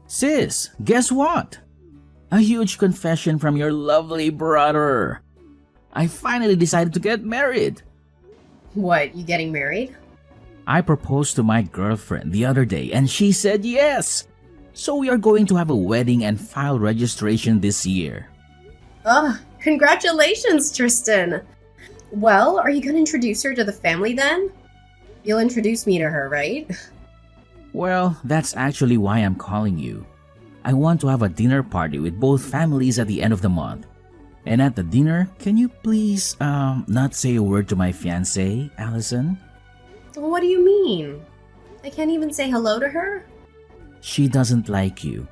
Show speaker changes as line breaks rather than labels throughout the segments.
Sis, guess what? A huge confession from your lovely brother. I finally decided to get married.
What, you getting married?
I proposed to my girlfriend the other day and she said yes. So we are going to have a wedding and file registration this year.
Oh, congratulations, Tristan. Well, are you going to introduce her to the family then? You'll introduce me to her, right?
Well, that's actually why I'm calling you. I want to have a dinner party with both families at the end of the month. And at the dinner, can you please not say a word to my fiancée, Allison?
What do you mean? I can't even say hello to her?
She doesn't like you.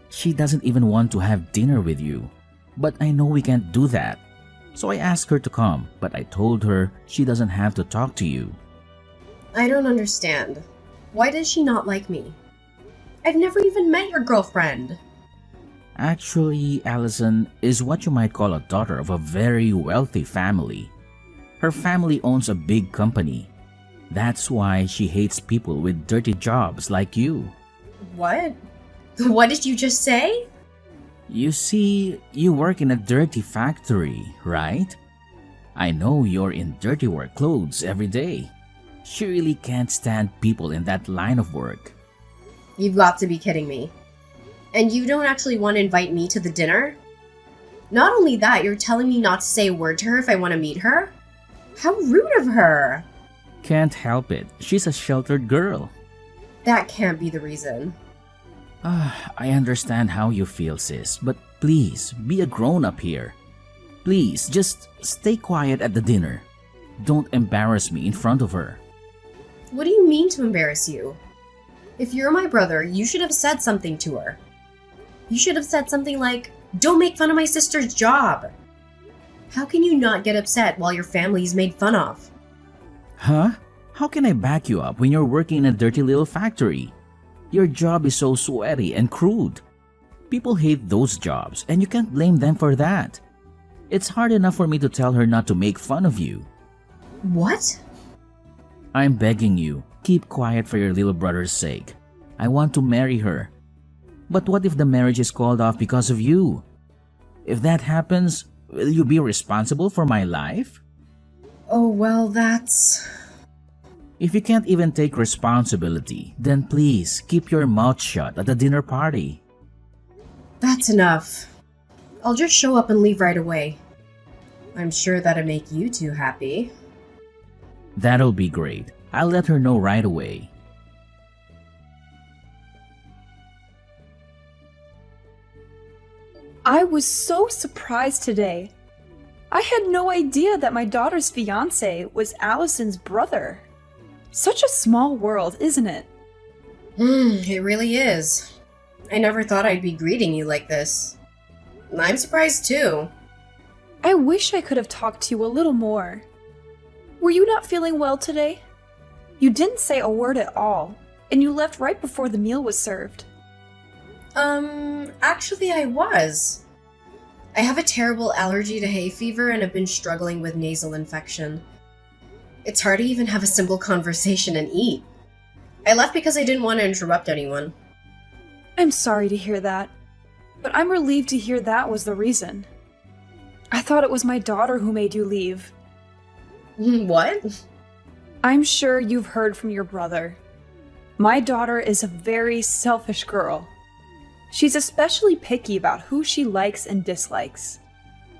She doesn't even want to have dinner with you. But I know we can't do that. So I asked her to come, but I told her she doesn't have to talk to you.
I don't understand. Why does she not like me? I've never even met your girlfriend.
Actually, Allison is what you might call a daughter of a very wealthy family. Her family owns a big company. That's why she hates people with dirty jobs like you.
What? What did you just say?
You see, you work in a dirty factory, right? I know you're in dirty work clothes every day. She really can't stand people in that line of work.
You've got to be kidding me. And you don't actually want to invite me to the dinner? Not only that, you're telling me not to say a word to her if I want to meet her? How rude of her!
Can't help it. She's a sheltered girl.
That can't be the reason.
I understand how you feel, sis, but please, be a grown-up here. Please, just stay quiet at the dinner. Don't embarrass me in front of her.
What do you mean to embarrass you? If you're my brother, you should have said something to her. You should have said something like, "Don't make fun of my sister's job." How can you not get upset while your family is made fun of?
Huh? How can I back you up when you're working in a dirty little factory? Your job is so sweaty and crude. People hate those jobs, and you can't blame them for that. It's hard enough for me to tell her not to make fun of you.
What?
I'm begging you, keep quiet for your little brother's sake. I want to marry her. But what if the marriage is called off because of you? If that happens, will you be responsible for my life?
Oh, well, that's...
If you can't even take responsibility, then please keep your mouth shut at the dinner party.
That's enough. I'll just show up and leave right away. I'm sure that'll make you two happy.
That'll be great. I'll let her know right away.
I was so surprised today. I had no idea that my daughter's fiancé was Allison's brother. Such a small world, isn't it?
It really is. I never thought I'd be greeting you like this. I'm surprised too.
I wish I could have talked to you a little more. Were you not feeling well today? You didn't say a word at all, and you left right before the meal was served.
Actually I was. I have a terrible allergy to hay fever and have been struggling with nasal infection. It's hard to even have a simple conversation and eat. I left because I didn't want to interrupt anyone.
I'm sorry to hear that, but I'm relieved to hear that was the reason. I thought it was my daughter who made you leave.
What?
I'm sure you've heard from your brother. My daughter is a very selfish girl. She's especially picky about who she likes and dislikes.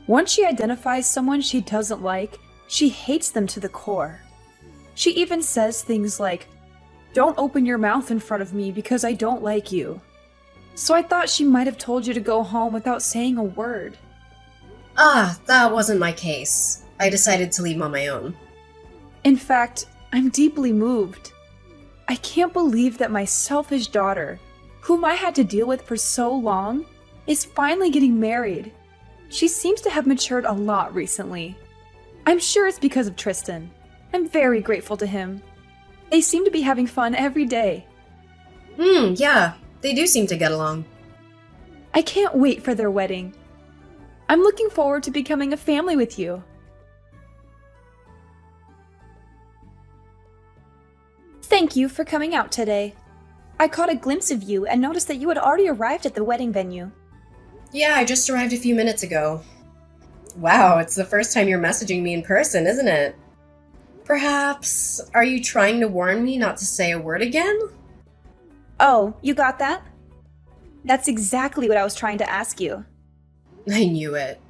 Once she identifies someone she doesn't like, she hates them to the core. She even says things like, "Don't open your mouth in front of me because I don't like you." So I thought she might have told you to go home without saying a word.
That wasn't my case. I decided to leave on my own.
In fact, I'm deeply moved. I can't believe that my selfish daughter, whom I had to deal with for so long, is finally getting married. She seems to have matured a lot recently. I'm sure it's because of Tristan. I'm very grateful to him. They seem to be having fun every day.
Yeah, they do seem to get along.
I can't wait for their wedding. I'm looking forward to becoming a family with you. Thank you for coming out today. I caught a glimpse of you and noticed that you had already arrived at the wedding venue.
Yeah, I just arrived a few minutes ago. Wow, it's the first time you're messaging me in person, isn't it? Perhaps, are you trying to warn me not to say a word again?
Oh, you got that? That's exactly what I was trying to ask you.
I knew it.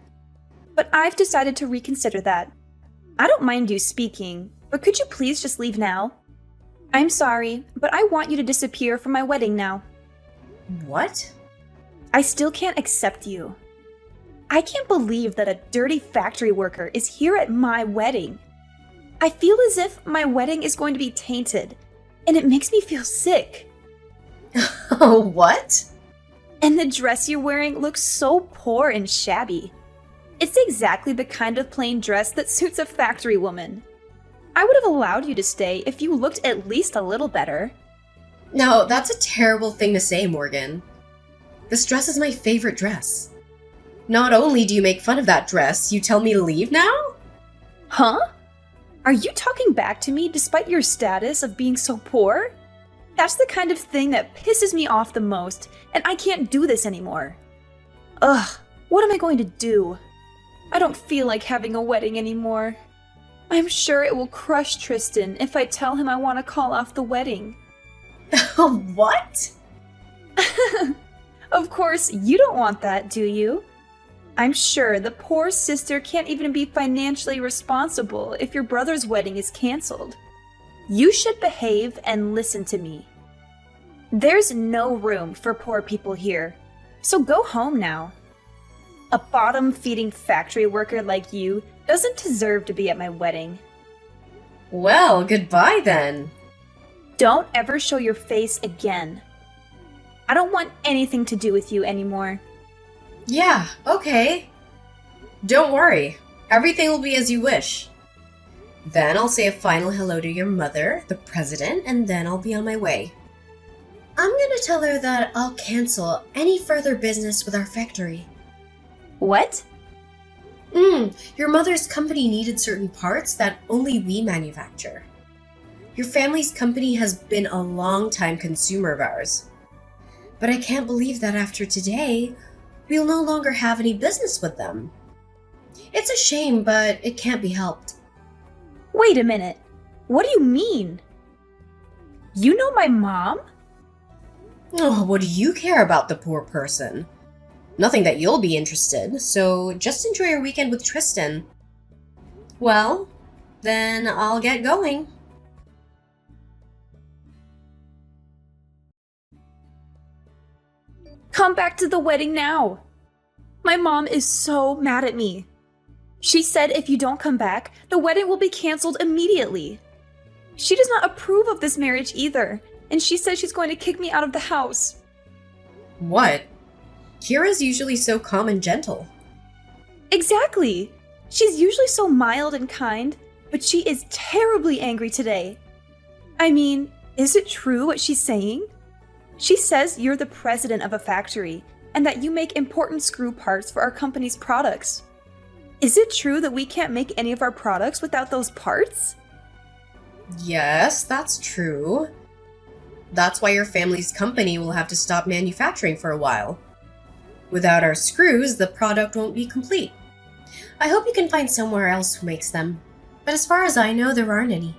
But I've decided to reconsider that. I don't mind you speaking, but could you please just leave now? I'm sorry, but I want you to disappear from my wedding now.
What?
I still can't accept you. I can't believe that a dirty factory worker is here at my wedding. I feel as if my wedding is going to be tainted, and it makes me feel sick.
Oh, what?
And the dress you're wearing looks so poor and shabby. It's exactly the kind of plain dress that suits a factory woman. I would have allowed you to stay if you looked at least a little better.
No, that's a terrible thing to say, Morgan. This dress is my favorite dress. Not only do you make fun of that dress, you tell me to leave now?
Huh? Are you talking back to me despite your status of being so poor? That's the kind of thing that pisses me off the most, and I can't do this anymore. Ugh, what am I going to do? I don't feel like having a wedding anymore. I'm sure it will crush Tristan if I tell him I want to call off the wedding.
What?
Of course, you don't want that, do you? I'm sure the poor sister can't even be financially responsible if your brother's wedding is canceled. You should behave and listen to me. There's no room for poor people here, so go home now. A bottom-feeding factory worker like you doesn't deserve to be at my wedding.
Well, goodbye then.
Don't ever show your face again. I don't want anything to do with you anymore.
Yeah, okay. Don't worry. Everything will be as you wish. Then I'll say a final hello to your mother, the president, and then I'll be on my way. I'm gonna tell her that I'll cancel any further business with our factory.
What?
Your mother's company needed certain parts that only we manufacture. Your family's company has been a long-time consumer of ours. But I can't believe that after today, we'll no longer have any business with them. It's a shame, but it can't be helped.
Wait a minute. What do you mean? You know my mom?
Oh, what do you care about the poor person? Nothing that you'll be interested, so just enjoy your weekend with Tristan. Well, then I'll get going.
Come back to the wedding now. My mom is so mad at me. She said if you don't come back, the wedding will be canceled immediately. She does not approve of this marriage either, and she says she's going to kick me out of the house.
What? Kira's usually so calm and gentle.
Exactly. She's usually so mild and kind, but she is terribly angry today. I mean, is it true what she's saying? She says you're the president of a factory and that you make important screw parts for our company's products. Is it true that we can't make any of our products without those parts?
Yes, that's true. That's why your family's company will have to stop manufacturing for a while. Without our screws, the product won't be complete. I hope you can find somewhere else who makes them. But as far as I know, there aren't any.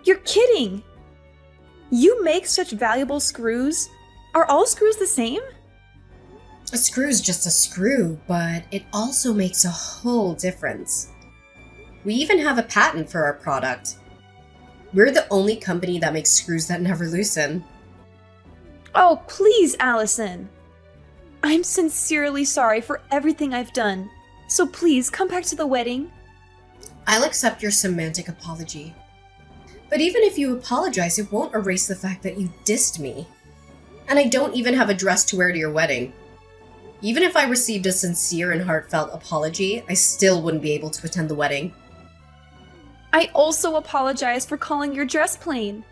You're kidding! You make such valuable screws? Are all screws the same?
A screw's just a screw, but it also makes a whole difference. We even have a patent for our product. We're the only company that makes screws that never loosen.
Oh, please, Allison. I'm sincerely sorry for everything I've done. So please, come back to the wedding.
I'll accept your semantic apology. But even if you apologize, it won't erase the fact that you dissed me. And I don't even have a dress to wear to your wedding. Even if I received a sincere and heartfelt apology, I still wouldn't be able to attend the wedding.
I also apologize for calling your dress plain.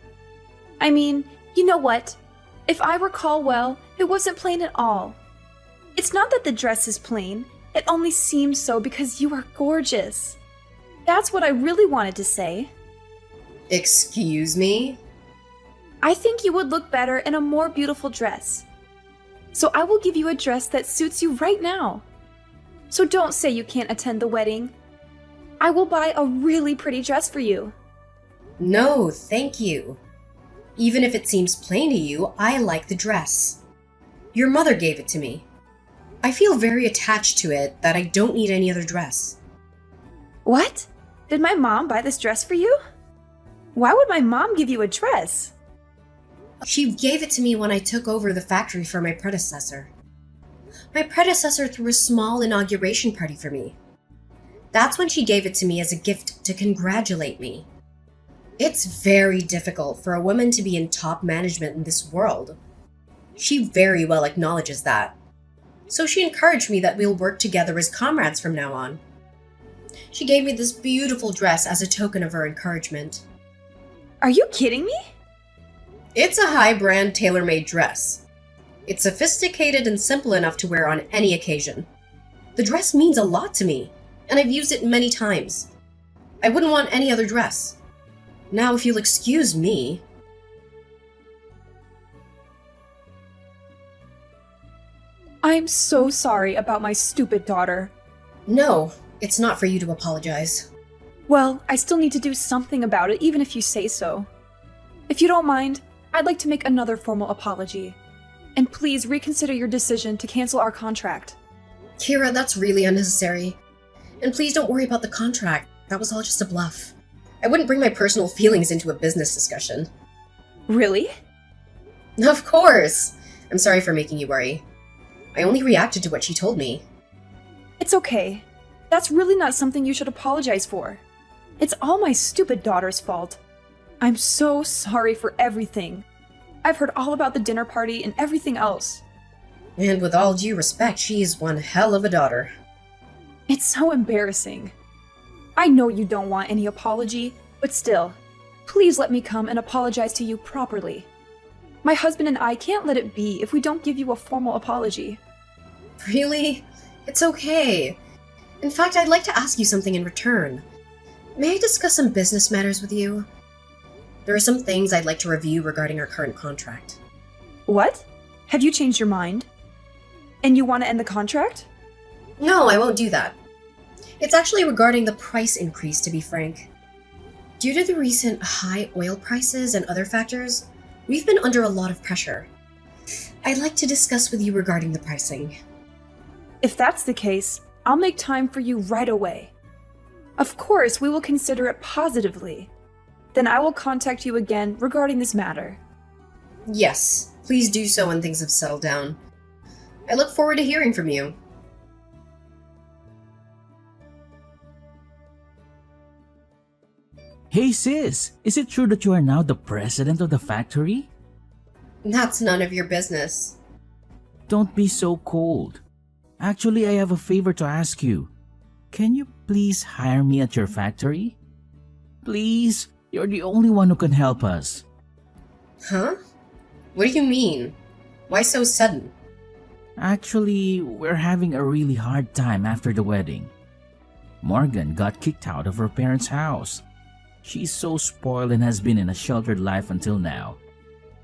I mean, you know what? If I recall well, it wasn't plain at all. It's not that the dress is plain, it only seems so because you are gorgeous. That's what I really wanted to say.
Excuse me?
I think you would look better in a more beautiful dress. So I will give you a dress that suits you right now. So don't say you can't attend the wedding. I will buy a really pretty dress for you.
No, thank you. Even if it seems plain to you, I like the dress. Your mother gave it to me. I feel very attached to it that I don't need any other dress.
What? Did my mom buy this dress for you? Why would my mom give you a dress?
She gave it to me when I took over the factory for my predecessor. My predecessor threw a small inauguration party for me. That's when she gave it to me as a gift to congratulate me. It's very difficult for a woman to be in top management in this world. She very well acknowledges that. So she encouraged me that we'll work together as comrades from now on. She gave me this beautiful dress as a token of her encouragement.
Are you kidding me?
It's a high-brand tailor-made dress. It's sophisticated and simple enough to wear on any occasion. The dress means a lot to me, and I've used it many times. I wouldn't want any other dress. Now, if you'll excuse me...
I'm so sorry about my stupid daughter.
No, it's not for you to apologize.
Well, I still need to do something about it, even if you say so. If you don't mind, I'd like to make another formal apology. And please reconsider your decision to cancel our contract.
Kira, that's really unnecessary. And please don't worry about the contract. That was all just a bluff. I wouldn't bring my personal feelings into a business discussion.
Really?
Of course! I'm sorry for making you worry. I only reacted to what she told me.
It's okay. That's really not something you should apologize for. It's all my stupid daughter's fault. I'm so sorry for everything. I've heard all about the dinner party and everything else.
And with all due respect, she is one hell of a daughter.
It's so embarrassing. I know you don't want any apology, but still, please let me come and apologize to you properly. My husband and I can't let it be if we don't give you a formal apology.
Really? It's okay. In fact, I'd like to ask you something in return. May I discuss some business matters with you? There are some things I'd like to review regarding our current contract.
What? Have you changed your mind? And you want to end the contract?
No, I won't do that. It's actually regarding the price increase, to be frank. Due to the recent high oil prices and other factors, we've been under a lot of pressure. I'd like to discuss with you regarding the pricing.
If that's the case, I'll make time for you right away. Of course, we will consider it positively. Then I will contact you again regarding this matter.
Yes, please do so when things have settled down. I look forward to hearing from you.
Hey sis, is it true that you are now the president of the factory?
That's none of your business.
Don't be so cold. Actually, I have a favor to ask you. Can you please hire me at your factory? Please, you're the only one who can help us.
Huh? What do you mean? Why so sudden?
Actually, we're having a really hard time after the wedding. Morgan got kicked out of her parents' house. She's so spoiled and has been in a sheltered life until now.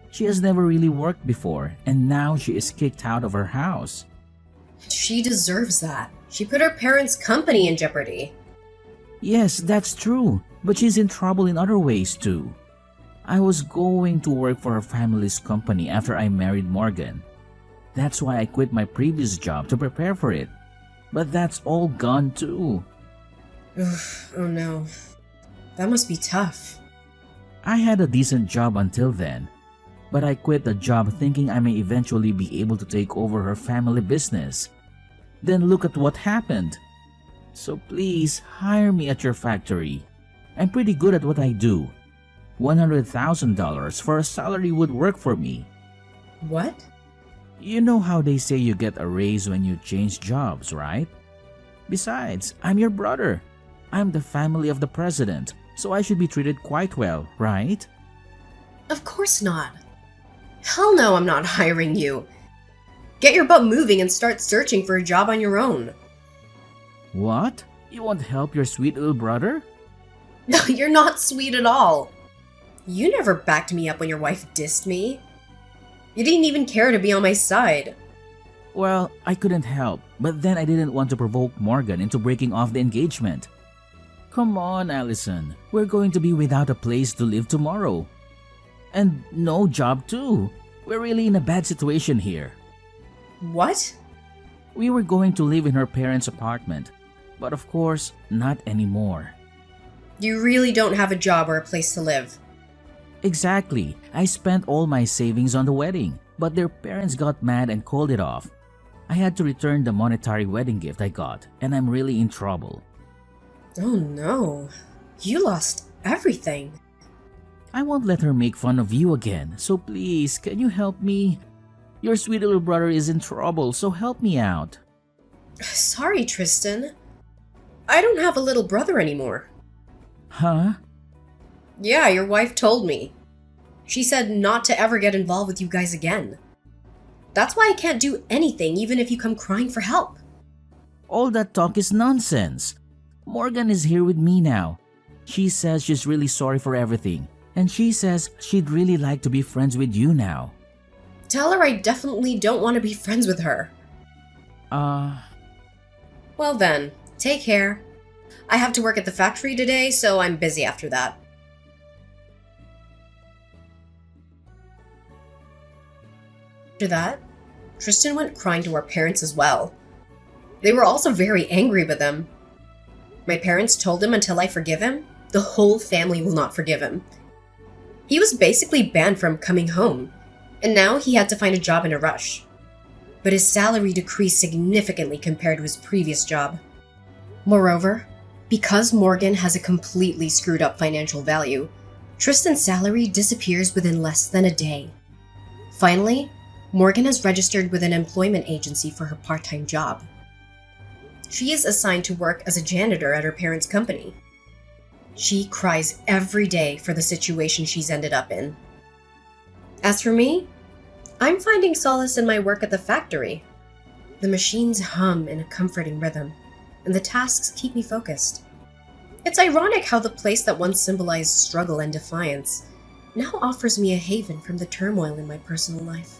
She has never really worked before, and now she is kicked out of her house.
She deserves that. She put her parents' company in jeopardy.
Yes, that's true, but she's in trouble in other ways too. I was going to work for her family's company after I married Morgan. That's why I quit my previous job to prepare for it. But that's all gone too.
Oh no. That must be tough.
I had a decent job until then, but I quit the job thinking I may eventually be able to take over her family business. Then look at what happened. So please hire me at your factory. I'm pretty good at what I do. $100,000 for a salary would work for me.
What?
You know how they say you get a raise when you change jobs, right? Besides, I'm your brother. I'm the family of the president, so I should be treated quite well, right?
Of course not. Hell no, I'm not hiring you. Get your butt moving and start searching for a job on your own.
What? You won't help your sweet little brother?
No, you're not sweet at all. You never backed me up when your wife dissed me. You didn't even care to be on my side.
Well, I couldn't help, but then I didn't want to provoke Morgan into breaking off the engagement. Come on, Allison. We're going to be without a place to live tomorrow. And no job too. We're really in a bad situation here.
What?
We were going to live in her parents' apartment, but of course, not anymore.
You really don't have a job or a place to live.
Exactly. I spent all my savings on the wedding, but their parents got mad and called it off. I had to return the monetary wedding gift I got, and I'm really in trouble.
Oh no. You lost everything.
I won't let her make fun of you again, so please, can you help me? Your sweet little brother is in trouble, so help me out.
Sorry, Tristan. I don't have a little brother anymore.
Huh?
Yeah, your wife told me. She said not to ever get involved with you guys again. That's why I can't do anything even if you come crying for help.
All that talk is nonsense. Morgan is here with me now. She says she's really sorry for everything, and she says she'd really like to be friends with you now.
Tell her I definitely don't want to be friends with her. Well then, take care. I have to work at the factory today, so I'm busy after that. After that, Tristan went crying to our parents as well. They were also very angry with him. My parents told him until I forgive him, the whole family will not forgive him. He was basically banned from coming home, and now he had to find a job in a rush. But his salary decreased significantly compared to his previous job. Moreover, because Morgan has a completely screwed up financial value, Tristan's salary disappears within less than a day. Finally, Morgan has registered with an employment agency for her part-time job. She is assigned to work as a janitor at her parents' company. She cries every day for the situation she's ended up in. As for me, I'm finding solace in my work at the factory. The machines hum in a comforting rhythm, and the tasks keep me focused. It's ironic how the place that once symbolized struggle and defiance now offers me a haven from the turmoil in my personal life.